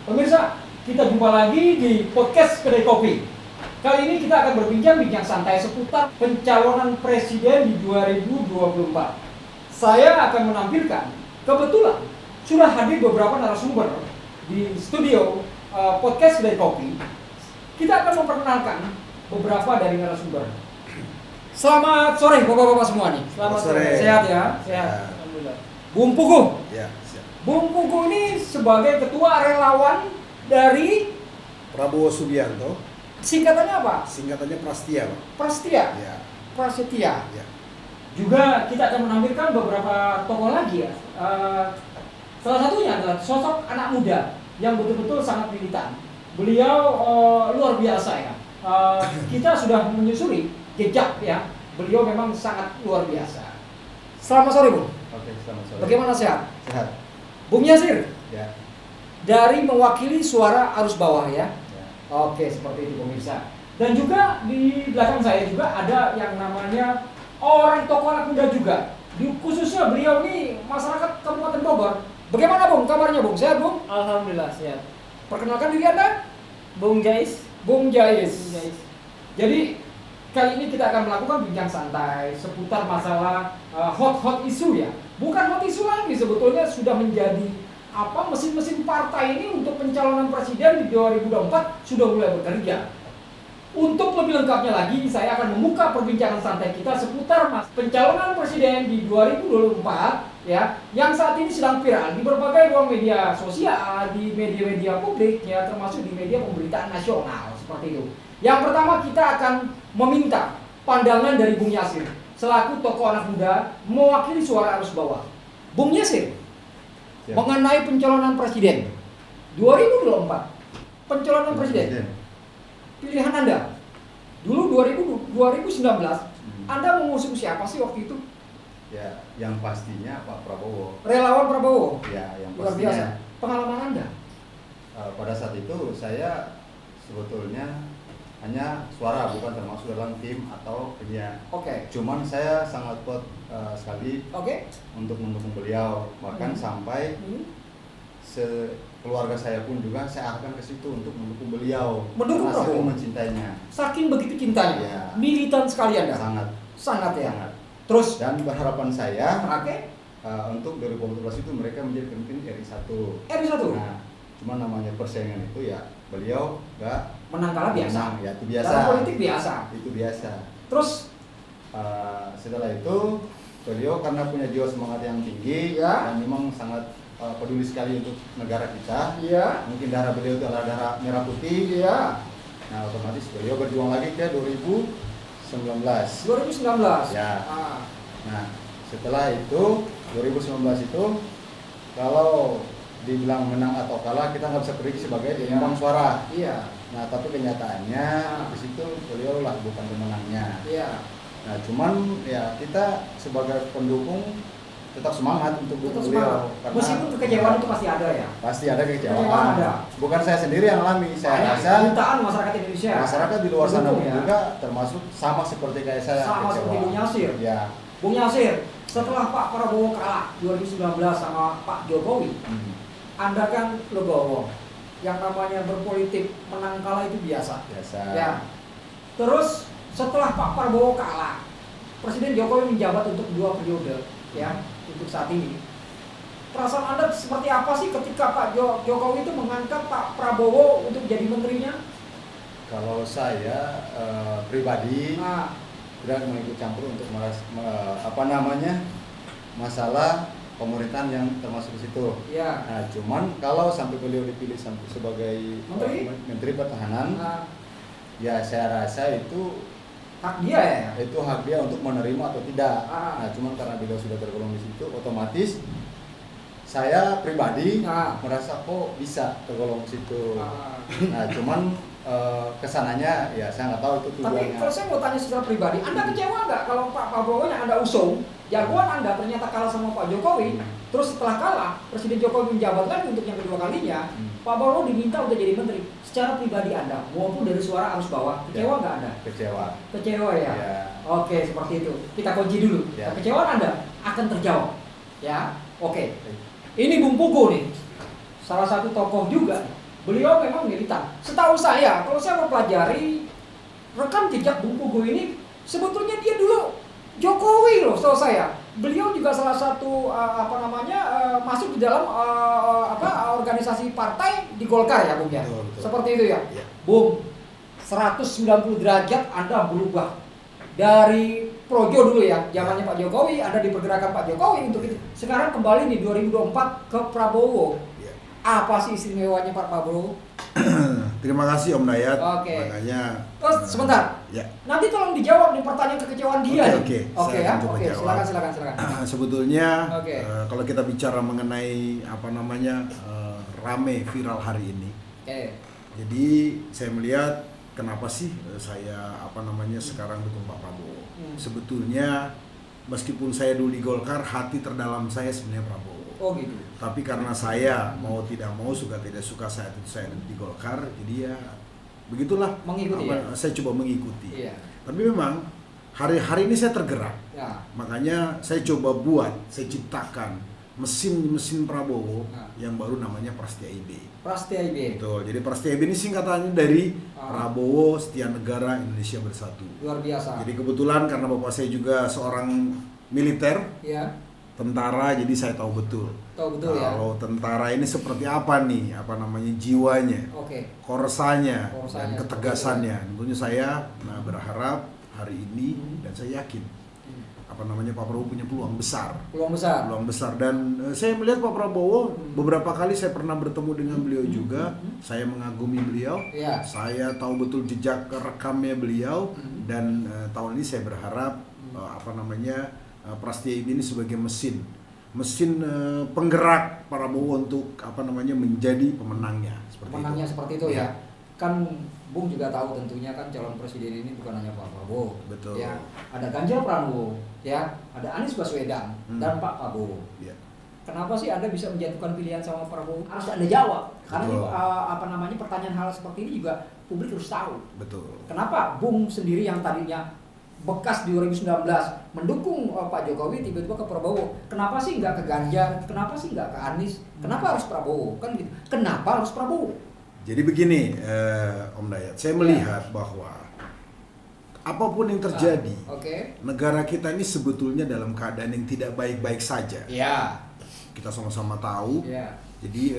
pemirsa, kita jumpa lagi di podcast Kedai Kopi. Kali ini kita akan berbincang-bincang santai seputar pencalonan presiden di 2024. Saya akan menampilkan, kebetulan sudah hadir beberapa narasumber di studio podcast Kedai Kopi. Kita akan memperkenalkan beberapa dari narasumber. Selamat sore bapak-bapak semua nih. Selamat sore. Sehat ya? Sehat. Alhamdulillah. Bung Pugu. Ya, siap. Bung Pugu ini sebagai ketua relawan dari Prabowo Subianto. singkatannya apa? Singkatannya Prastia, Pak. Prastia. Ya. Prasetya. Ya. Juga kita akan menampilkan beberapa tokoh lagi ya. Salah satunya adalah sosok anak muda yang betul-betul sangat militan. Beliau luar biasa ya. Kita sudah menyusuri jejak ya. Beliau memang sangat luar biasa. Selamat sore, Bung. Oke, selamat sore. Bagaimana sehat? Sehat. Bung Yasir Ya. dari mewakili suara arus bawah ya. Ya. Oke, seperti itu pemirsa. Dan juga di belakang saya juga ada yang namanya orang tokoh anak muda juga. Khususnya beliau ini masyarakat Kabupaten Bogor. Bagaimana Bung kabarnya Bung? Sehat Bung? Alhamdulillah sehat. Perkenalkan diri Anda. Bung Jais. Bung Jais. Bung Jais. Jadi kali ini kita akan melakukan bincang santai seputar masalah hot isu ya. Bukan hot isu lagi, sebetulnya sudah menjadi mesin-mesin partai ini untuk pencalonan presiden di 2024 sudah mulai bekerja. Untuk lebih lengkapnya lagi, saya akan membuka perbincangan santai kita seputar pencalonan presiden di 2024 ya, yang saat ini sedang viral di berbagai ruang media sosial, di media-media publik ya, termasuk di media pemberitaan nasional seperti itu. Yang pertama kita akan meminta pandangan dari Bung Yasir selaku tokoh anak muda mewakili suara arus bawah. Bung Yasir, Ya. mengenai pencalonan presiden 2024, pencalonan presiden, pilihan Anda dulu 2019, Anda mengusung siapa sih waktu itu? Ya, yang pastinya Pak Prabowo. Relawan Prabowo. Ya, yang Luar pastinya. biasa. Pengalaman Anda? Pada saat itu saya sebetulnya hanya suara, bukan termasuk dalam tim atau penyiar. Oke. Cuman saya sangat kuat sekali Oke. untuk mendukung beliau, bahkan sampai keluarga saya pun juga saya akan ke situ untuk mendukung beliau. Mendukung karena Prabowo? saking mencintainya. Saking begitu cintanya, Ya. militan sekali Anda. Sangat. Sangat ya. Sangat. Terus, Dan berharapan saya oke, untuk 2014 itu mereka menjadi pemimpin RI1. RI1 Nah, cuma namanya persaingan itu ya beliau nggak menang kalah biasa. menang, ya itu biasa. Dalam politik biasa. Itu biasa. Terus, Setelah itu beliau karena punya jiwa semangat yang tinggi Ya. dan memang sangat peduli sekali untuk negara kita. iya, Mungkin darah beliau itu adalah darah merah putih. iya, Nah, otomatis beliau berjuang lagi ke 2019. 2019. Ya. Ah, Nah, setelah itu 2019 itu kalau dibilang menang atau kalah kita nggak bisa prediksi sebagai penyumbang suara. iya, Nah, tapi kenyataannya di situ beliau lah bukan pemenangnya. iya. Nah, cuman ya kita sebagai pendukung tetap semangat untuk Tetap dukung semangat. beliau. Karena Meskipun kekecewaan itu pasti ada ya. pasti ada Kekecewaan kekecewaan. ada. Bukan saya sendiri yang alami, saya rasa Jutaan masyarakat Indonesia. masyarakat di luar sana Pendukung, ya. juga termasuk sama seperti kayak saya. Sama kecewa. seperti Bung Yasir. Ya. Bung Yasir, setelah Pak Prabowo kalah 2019 sama Pak Jokowi, Anda kan legowo. Yang namanya berpolitik menang kalah itu biasa. Biasa. Ya. Terus setelah Pak Prabowo kalah, Presiden Jokowi menjabat untuk 2 periode, ya, untuk saat ini. Perasaan Anda seperti apa sih ketika Pak Jokowi itu mengangkat Pak Prabowo untuk jadi menterinya? Kalau saya pribadi Nah, tidak mengikut campur untuk masalah pemerintahan yang termasuk di situ. ya. Nah, cuman kalau sampai beliau dipilih sebagai Menteri Pertahanan, Nah, ya saya rasa itu hak dia ya. hak dia untuk menerima atau tidak. Ah. Nah, cuman karena beliau sudah tergolong di situ, otomatis saya pribadi Ah. merasa kok bisa tergolong di situ. Ah. Nah, cuman kesananya ya saya nggak tahu itu Tapi tujuannya. kalau saya mau tanya secara pribadi, Anda kecewa nggak kalau Pak Prabowo yang Anda usung, jagoan Anda ternyata kalah sama Pak Jokowi, terus setelah kalah, Presiden Jokowi menjabat lagi untuk yang kedua kalinya, Pak Prabowo diminta untuk jadi menteri. Secara pribadi Anda, maupun dari suara arus bawah, kecewa nggak Anda? Kecewa. Kecewa ya? Ya. Oke, seperti itu. Kita kunci dulu. Ya. Kekecewaan Anda akan terjawab. Ya, oke. Ini Bung Pugu nih, salah satu tokoh juga. Beliau memang militan. Setahu saya, kalau saya mempelajari rekam jejak Bung Pugu ini, sebetulnya dia dulu Jokowi loh, setahu saya. Beliau juga salah satu masuk di dalam organisasi partai di Golkar ya, Bung ya. Betul, betul. Seperti itu ya. Iya. Bung, 190 derajat Anda berubah dari projo dulu ya, zamannya Pak Jokowi, ada di pergerakan Pak Jokowi untuk itu. Sekarang kembali nih 2024 ke Prabowo. Iya. Apa sih istimewanya Pak Prabowo? Terima kasih Om Dayat. Oke. Makanya Terus sebentar. ya. Nanti tolong dijawab nih pertanyaan kekecewaan dia. nih. Oke, Oke saya ya. akan coba Oke, jawab. silakan. Sebetulnya Oke. kalau kita bicara mengenai rame viral hari ini. Oke. Jadi saya melihat kenapa sih saya sekarang dukung Pak Prabowo. Sebetulnya meskipun saya dulu di Golkar, hati terdalam saya sebenarnya Prabowo. Oh gitu. Tapi karena saya mau tidak mau, suka tidak suka, saya di Golkar, jadi ya begitulah. Mengikuti ya? Saya coba mengikuti. Iya. Tapi memang hari-hari ini saya tergerak. Ya. Makanya saya coba saya ciptakan mesin Prabowo Nah. yang baru namanya Prastia IB. Prastia IB. Betul. Jadi Prastia IB ini singkatannya dari Ah. Prabowo Setia Negara Indonesia Bersatu. Luar biasa. Jadi kebetulan karena bapak saya juga seorang militer, Ya. tentara, jadi saya tahu betul. Tahu betul ya. Kalau tentara ini seperti apa nih, jiwanya, Oke. korsanya, dan Korsanya, ketegasannya. Tentunya saya berharap hari ini dan saya yakin Pak Prabowo punya peluang besar. Peluang besar dan saya melihat Pak Prabowo beberapa kali saya pernah bertemu dengan beliau juga. Saya mengagumi beliau. Ya. Saya tahu betul jejak rekamnya beliau dan tahun ini saya berharap Prastia ini sebagai mesin penggerak Prabowo untuk menjadi pemenangnya seperti itu ya. Kan Bung juga tahu tentunya kan calon presiden ini bukan hanya Pak Prabowo. Betul. Ya, ada Ganjar Pranowo, ya, ada Anies Baswedan dan Pak Prabowo. Ya. Kenapa sih Anda bisa menjatuhkan pilihan sama Prabowo? Harus Anda jawab. Karena Betul. pertanyaan hal seperti ini juga publik harus tahu. Betul. Kenapa Bung sendiri yang tadinya bekas di 2019 mendukung Pak Jokowi tiba-tiba ke Prabowo? Kenapa sih nggak ke Ganjar? Kenapa sih nggak ke Anies? Kenapa harus Prabowo? Kan gitu. Kenapa harus Prabowo? Jadi begini, Om Dayat, saya melihat bahwa apapun yang terjadi, negara kita ini sebetulnya dalam keadaan yang tidak baik-baik saja. Ya. Kita sama-sama tahu. Ya. Jadi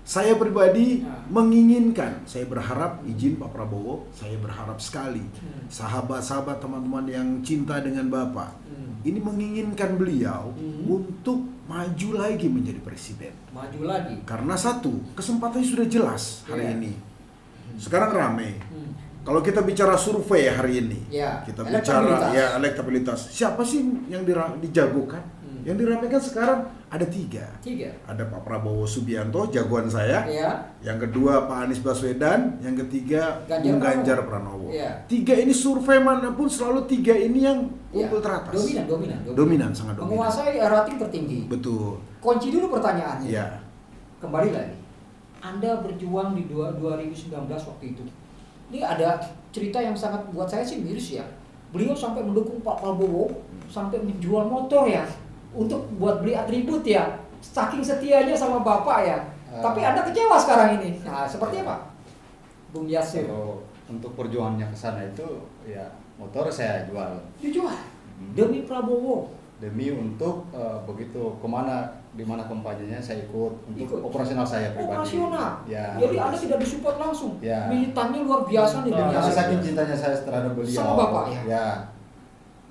saya pribadi menginginkan, saya berharap izin Pak Prabowo, saya berharap sekali sahabat-sahabat teman-teman yang cinta dengan Bapak ini menginginkan beliau untuk maju lagi menjadi presiden. Maju lagi. Karena satu, kesempatannya sudah jelas hari ini. Sekarang rame. Kalau kita bicara survei hari ini, kita bicara elektabilitas. Siapa sih yang dijagokan? Yang diramaikan sekarang ada tiga. Ada Pak Prabowo Subianto, jagoan saya. Yang kedua Pak Anies Baswedan. Yang ketiga Ganjar Pranowo. Tiga ini survei manapun selalu tiga ini yang unggul teratas. Dominan, sangat dominan. Menguasai rating tertinggi. Betul. Kunci dulu pertanyaannya. Ya. Kembali lagi. Anda berjuang di 2019 waktu itu. Ini ada cerita yang sangat buat saya sih miris ya. Beliau sampai mendukung Pak Prabowo, sampai menjual motor ya. Untuk buat beli atribut ya, saking setianya sama Bapak ya. Tapi Anda kecewa sekarang ini. Nah, seperti apa, Bung Yasir? Kalau untuk perjuangannya ke sana itu ya motor saya jual. Dijual demi Prabowo. Demi untuk begitu di mana kampanyenya saya ikut untuk operasional saya pribadi. Operasional. Ya. Jadi Anda tidak disupport langsung. Ya. Militannya luar biasa nih. Karena saking cintanya saya terhadap beliau. Sama Bapak ya. Ya.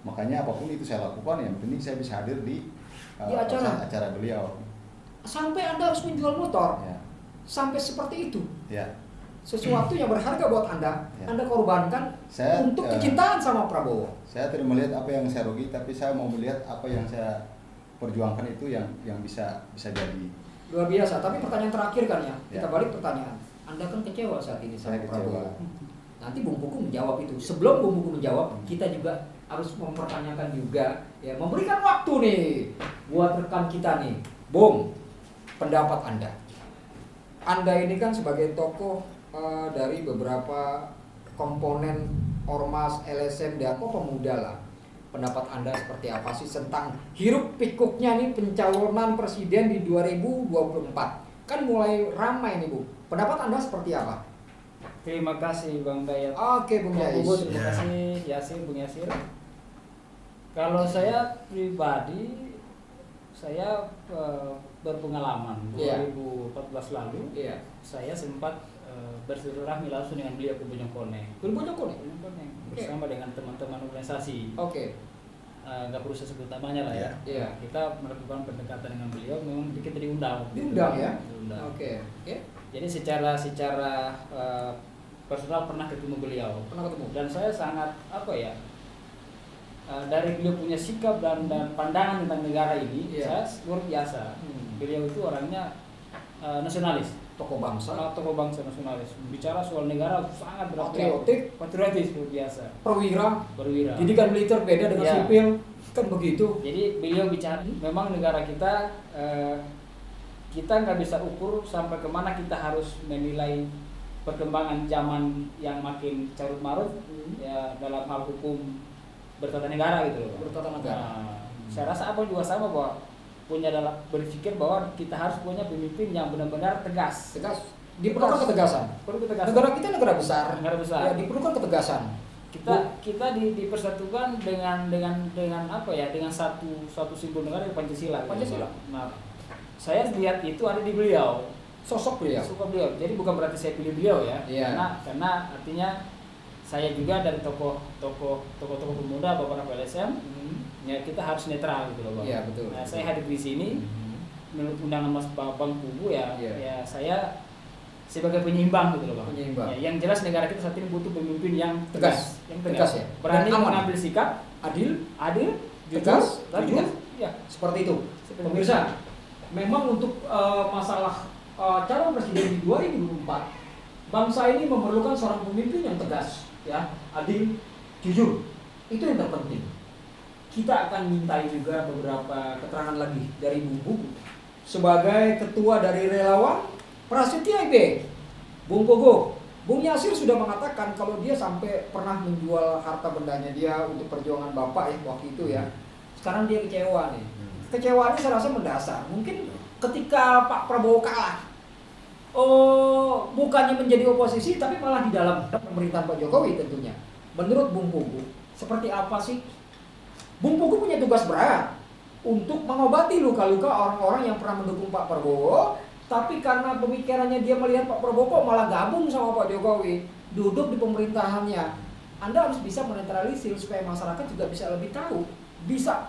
Makanya apapun itu saya lakukan, yang penting saya bisa hadir di acara beliau. Sampai Anda harus menjual motor. Ya. Sampai seperti itu. Ya. Sesuatu yang berharga buat Anda, Anda korbankan untuk kecintaan sama Prabowo. Saya tidak melihat apa yang saya rugi, tapi saya mau melihat apa yang saya perjuangkan itu yang bisa jadi. Luar biasa. Tapi pertanyaan terakhir kan ya, kita balik pertanyaan. Anda kan kecewa saat ini sama Prabowo. Nanti Bung Pugu menjawab itu. Sebelum Bung Pugu menjawab, kita juga harus mempertanyakan juga, ya, memberikan waktu nih buat rekan kita nih. Bung, pendapat Anda. Anda ini kan sebagai tokoh dari beberapa komponen Ormas, LSM, dan pemuda lah. Pendapat Anda seperti apa sih tentang hiruk pikuknya nih pencalonan presiden di 2024? Kan mulai ramai nih Bu. Pendapat Anda seperti apa? Terima kasih Bang Dayat. Oke Bung Yais. Terima kasih Yasir, Bung Yasir. Kalau saya pribadi, saya berpengalaman 2014 lalu, saya sempat bersilaturahmi langsung dengan beliau ke Bojongkoneng. Bersama dengan teman-teman organisasi. Nggak perlu saya sebut namanya lah ya. Kita melakukan pendekatan dengan beliau, memang kita diundang. Diundang ya. Diundang. Jadi secara personal pernah ketemu beliau. Dan saya sangat dari beliau punya sikap dan pandangan tentang negara ini, saya luar biasa. Beliau itu orangnya nasionalis, tokoh bangsa nasionalis. Bicara soal negara sangat patriotis luar biasa. Perwira. Didikan militer beda dengan sipil, kan begitu. Jadi beliau bicara, memang negara kita nggak bisa ukur sampai kemana kita harus menilai perkembangan zaman yang makin carut marut ya dalam hal hukum bertata negara gitu loh. Saya rasa Abang juga sama bahwa berpikir bahwa kita harus punya pemimpin yang benar-benar tegas. Diperlukan ketegasan. Negara kita negara besar. Ya, diperlukan ketegasan. Kita dipersatukan dengan apa ya? Dengan satu simbol negara Pancasila. Nah, saya lihat itu ada di beliau. Sosok beliau. Jadi bukan berarti saya pilih beliau ya. Karena artinya saya juga dari tokoh pemuda beberapa LSM. Ya kita harus netral gitu loh Bang. Iya betul. Nah, saya hadir di sini menurut undangan Mas Bang Kubu ya saya sebagai penyeimbang gitu loh Bang. Ya, yang jelas negara kita saat ini butuh pemimpin yang tegas ya. Berani mengambil sikap adil, tegas, jujur. Ya, seperti itu. Pemirsa, memang untuk masalah calon presiden di 2024, bangsa ini memerlukan seorang pemimpin yang tegas, ya, adil, jujur. Itu yang terpenting. Kita akan mintai juga beberapa keterangan lagi dari Bung sebagai ketua dari relawan Prasetya IB, Bung Gogo. Bung Yasir sudah mengatakan kalau dia sampai pernah menjual harta bendanya dia untuk perjuangan Bapak ya waktu itu ya. Sekarang dia kecewa nih. Kecewaannya saya rasa mendasar. Mungkin ketika Pak Prabowo kalah, bukannya menjadi oposisi tapi malah di dalam pemerintahan Pak Jokowi tentunya. Menurut Bung Pugu, seperti apa sih? Bung Pugu punya tugas berat untuk mengobati luka-luka orang-orang yang pernah mendukung Pak Prabowo, tapi karena pemikirannya dia melihat Pak Prabowo kok malah gabung sama Pak Jokowi, duduk di pemerintahannya. Anda harus bisa menetralisir supaya masyarakat juga bisa lebih tahu, bisa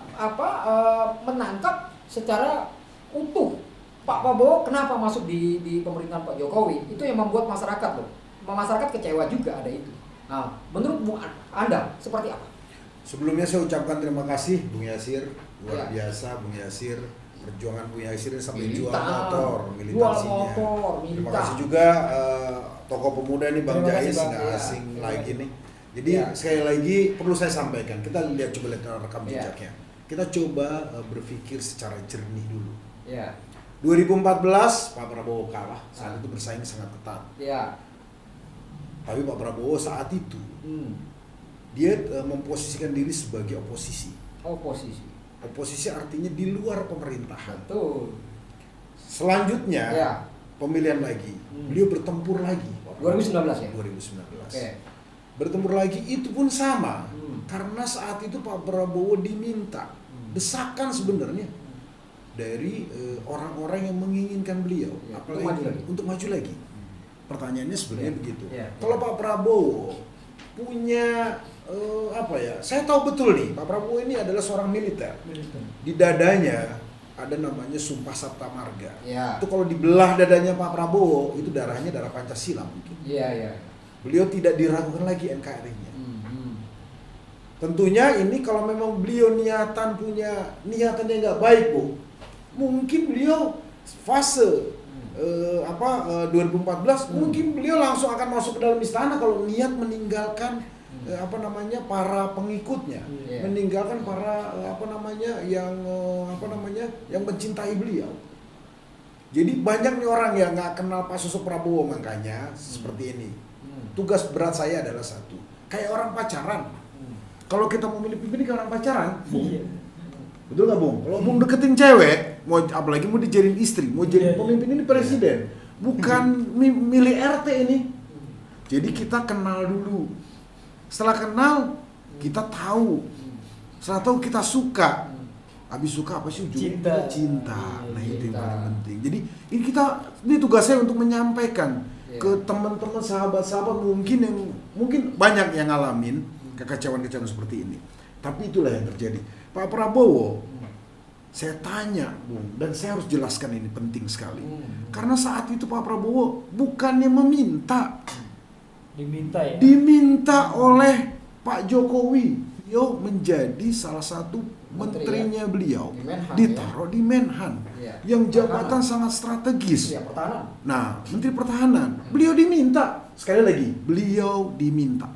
menangkap secara utuh Pak Prabowo kenapa masuk di pemerintahan Pak Jokowi. Itu yang membuat masyarakat masyarakat kecewa juga ada itu. Nah, menurut Anda seperti apa? Sebelumnya saya ucapkan terima kasih Bung Yasir, luar biasa Bung Yasir, perjuangan Bung Yasir sampai jual motor, militansinya. Terima kasih juga tokoh pemuda ini Bang Jais, nggak asing lagi nih. Jadi sekali lagi perlu saya sampaikan, kita coba lihat rekam jejaknya. Kita coba berpikir secara jernih dulu. 2014 Pak Prabowo kalah, saat itu bersaing sangat ketat. Tapi Pak Prabowo saat itu dia memposisikan diri sebagai oposisi. Oposisi artinya di luar pemerintahan. Betul. Selanjutnya pemilihan lagi, beliau bertempur lagi. 2019 ya. 2019. Bertempur lagi itu pun sama, karena saat itu Pak Prabowo diminta desakan sebenarnya dari orang-orang yang menginginkan beliau untuk maju lagi. Pertanyaannya sebenarnya begitu. Kalau Pak Prabowo punya saya tahu betul nih, Pak Prabowo ini adalah seorang militer. Di dadanya ada namanya Sumpah Sabta Marga. Itu kalau dibelah dadanya Pak Prabowo, itu darahnya darah Pancasila mungkin. Beliau tidak diragukan lagi NKRI-nya. Tentunya ini kalau memang beliau punya niatan yang nggak baik, Bu, mungkin beliau fase 2014 mungkin beliau langsung akan masuk ke dalam istana kalau niat meninggalkan para pengikutnya, meninggalkan para yang mencintai beliau. Jadi banyak nih orang yang nggak kenal Pak Sosok Prabowo, makanya seperti ini. Tugas berat saya adalah satu, kayak orang pacaran. Kalau kita mau milih pemimpin kayak orang pacaran, betul nggak Bung? Kalau Bung deketin cewek, mau apalagi mau dijadiin istri, mau jadi pemimpin ini presiden, bukan milih RT ini. Jadi kita kenal dulu. Setelah kenal, kita tahu. Setelah tahu kita suka. Habis suka apa sih ujungnya? Cinta. Nah itu yang paling penting. Jadi ini tugas saya untuk menyampaikan ke teman-teman, sahabat-sahabat mungkin banyak yang ngalamin kekecewaan-kekecewaan seperti ini. Tapi itulah yang terjadi. Pak Prabowo, saya tanya, Bung, dan saya harus jelaskan ini penting sekali. Karena saat itu Pak Prabowo bukannya meminta. Diminta oleh Pak Jokowi. Beliau menjadi salah satu menterinya beliau, ditaruh di Menhan, yang jabatan sangat strategis. Nah, Menteri Pertahanan, beliau diminta. Sekali lagi, beliau diminta.